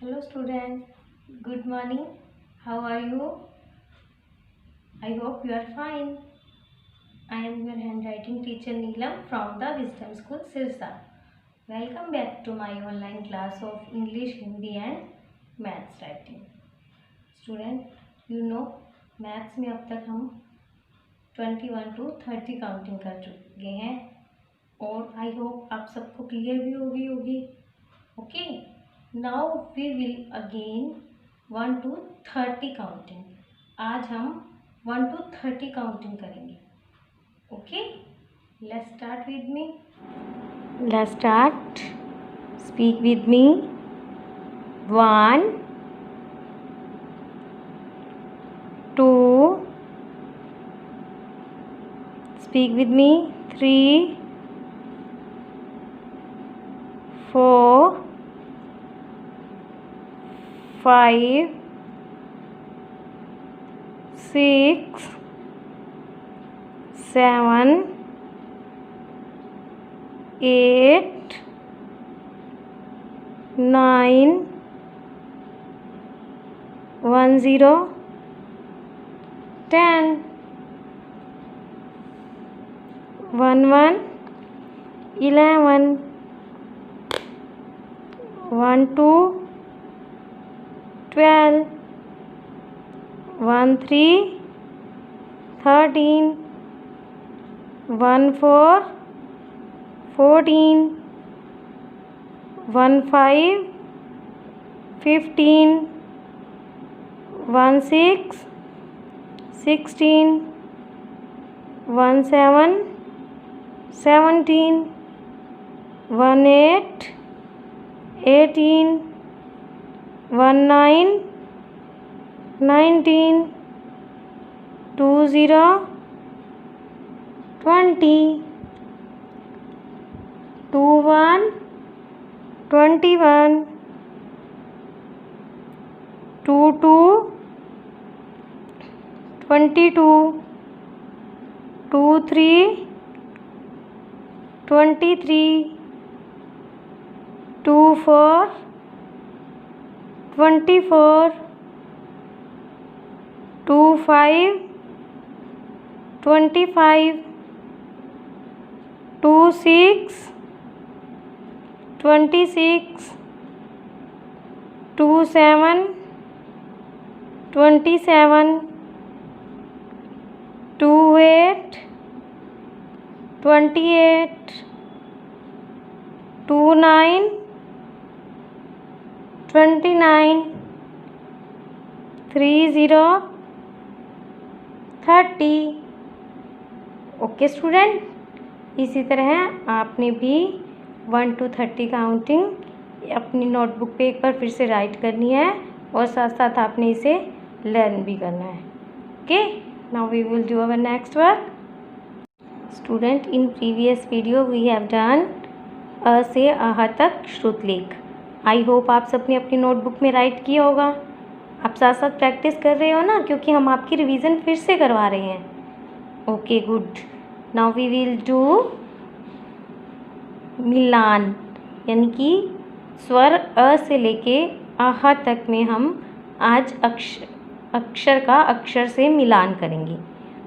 Hello student, good morning. How are you? I hope you are fine. I am your handwriting teacher Neelam from the Wisdom School Sirsa. Welcome back to my online class of English, Hindi and Maths writing. Student, you know maths में अब तक हम 21 to 30 counting कर चुके हैं और I hope आप सबको क्लियर भी होगी. Okay, now we will again 1 to 30 counting. आज हम 1 to 30 काउंटिंग करेंगे. Okay, let's start with me. Let's start. Speak with me. 1 2. Speak with me. 3 4 5 6 7 8 9 1 0 10 1 1 11 1 2 12 1 3 13 1 4 14 1 5 15 1 6 16 1 7 17 1 8 18 1 9 19 2 0 20 2 1 21 2 2 22 2 3 23 2 4 24 2 5 25 2 6 26 2 7 27 2 8 28 2 9 29 3 0 30. Okay student, इसी तरह आपने भी 1 to 30 काउंटिंग अपनी नोटबुक पे एक बार फिर से राइट करनी है और साथ साथ आपने इसे लर्न भी करना है. Okay, now we will do our next work. Student, in previous video we have done अ से आह तक श्रुतलेख. आई होप आप सबने अपनी नोटबुक में राइट किया होगा. आप साथ साथ प्रैक्टिस कर रहे हो ना, क्योंकि हम आपकी रिवीजन फिर से करवा रहे हैं. Okay, good. Now we will do मिलान, यानी कि स्वर अ से लेके आह तक में हम आज अक्षर का अक्षर से मिलान करेंगे.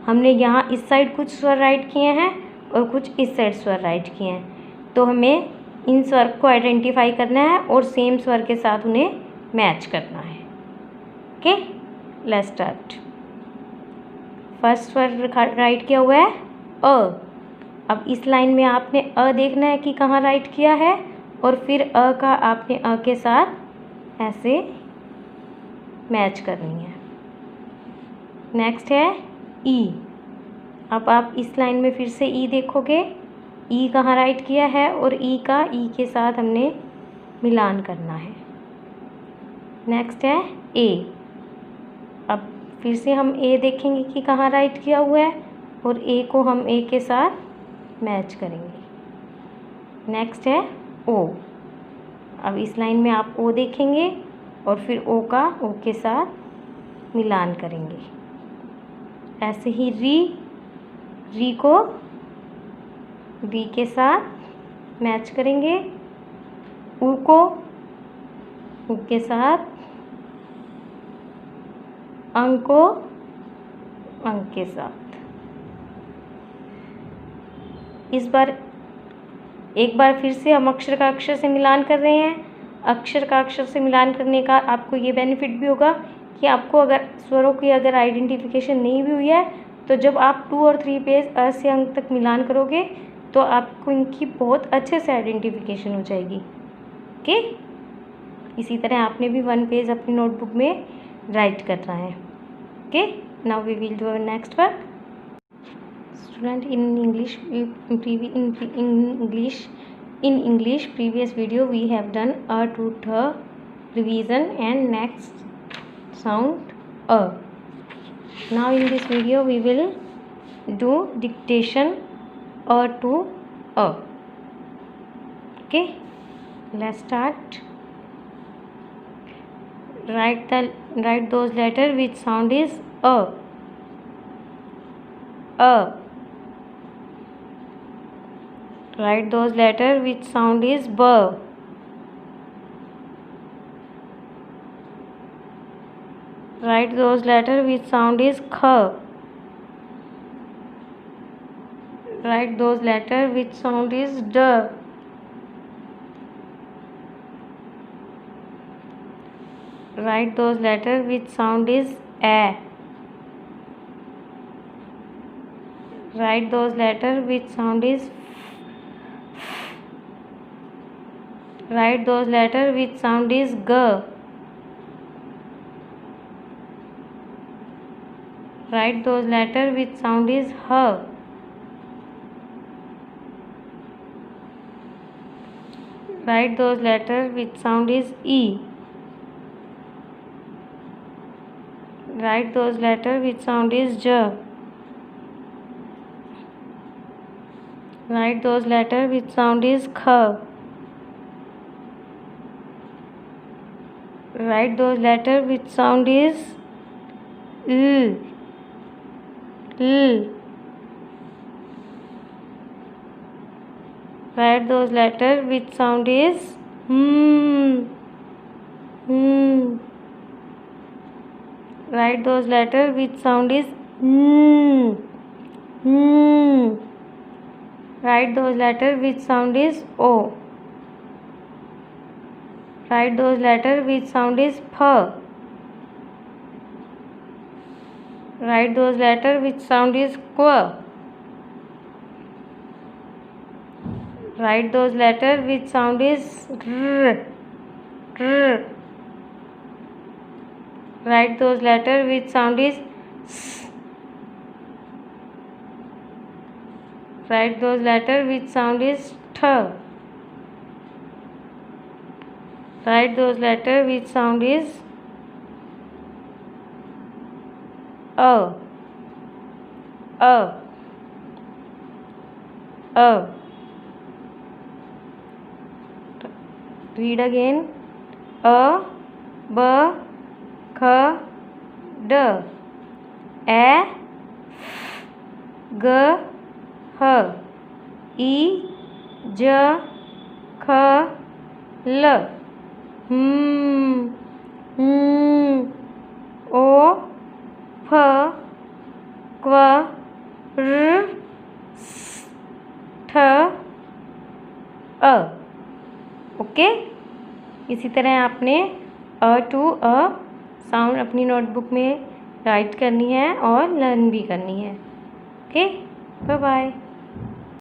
हमने यहाँ इस साइड कुछ स्वर राइट किए हैं और कुछ इस साइड स्वर राइट किए हैं, तो हमें इन स्वर को आइडेंटिफाई करना है और सेम स्वर के साथ उन्हें मैच करना है. Okay, let's start. फर्स्ट स्वर राइट किया हुआ है अ. अब इस लाइन में आपने अ देखना है कि कहाँ राइट किया है और फिर अ का आपने अ के साथ ऐसे मैच करनी है. नेक्स्ट है ई. अब आप इस लाइन में फिर से ई देखोगे, ई कहाँ राइट किया है और ई का ई के साथ हमने मिलान करना है. नेक्स्ट है ए. अब फिर से हम ए देखेंगे कि कहाँ राइट किया हुआ है और ए को हम ए के साथ मैच करेंगे. नेक्स्ट है ओ. अब इस लाइन में आप ओ देखेंगे और फिर ओ का ओ के साथ मिलान करेंगे. ऐसे ही री को बी के साथ मैच करेंगे. ऊ को उ के साथ अंको अंक के साथ। इस बार एक बार फिर से हम अक्षर का अक्षर से मिलान कर रहे हैं। अक्षर का अक्षर से मिलान करने का आपको ये बेनिफिट भी होगा कि आपको अगर स्वरों की अगर आइडेंटिफिकेशन नहीं भी हुई है तो जब आप 2 और 3 पेज अ से अंक तक मिलान करोगे तो आपको इनकी बहुत अच्छे से आइडेंटिफिकेशन हो जाएगी। ओके, इसी तरह आपने भी 1 पेज अपनी नोटबुक में राइट करना है। Okay, now we will do our next work. Student, in English previous video we have done a to th revision and next sound a. Now in this video we will do dictation a to a. Okay, let's start. Write those letters which sound is a. Write those letters which sound is b. Write those letters which sound is kh. Write those letters which sound is d. Write those letters which sound is a. Write those letters which sound is f. Write those letters which sound is g. Write those letters which sound is h. Write those letters which sound is e. Write those letters which sound is j. Write those letters which sound is kh. Write those letters which sound is l. Write those letters which sound is Write those letters which sound is Write those letters which sound is o. Write those letters which sound is ph. Write those letters which sound is qu. Write those letters which sound is r. Write those letters which sound is s. Write those letters which sound is th. Write those letters which sound is a. Read again. A, b, kh, d. A, g, h. I, j, k, l. O, p, q, r, s, th, a. Okay, इसी तरह आपने a to a sound अपनी notebook में write करनी है और learn भी करनी है। Okay, bye bye.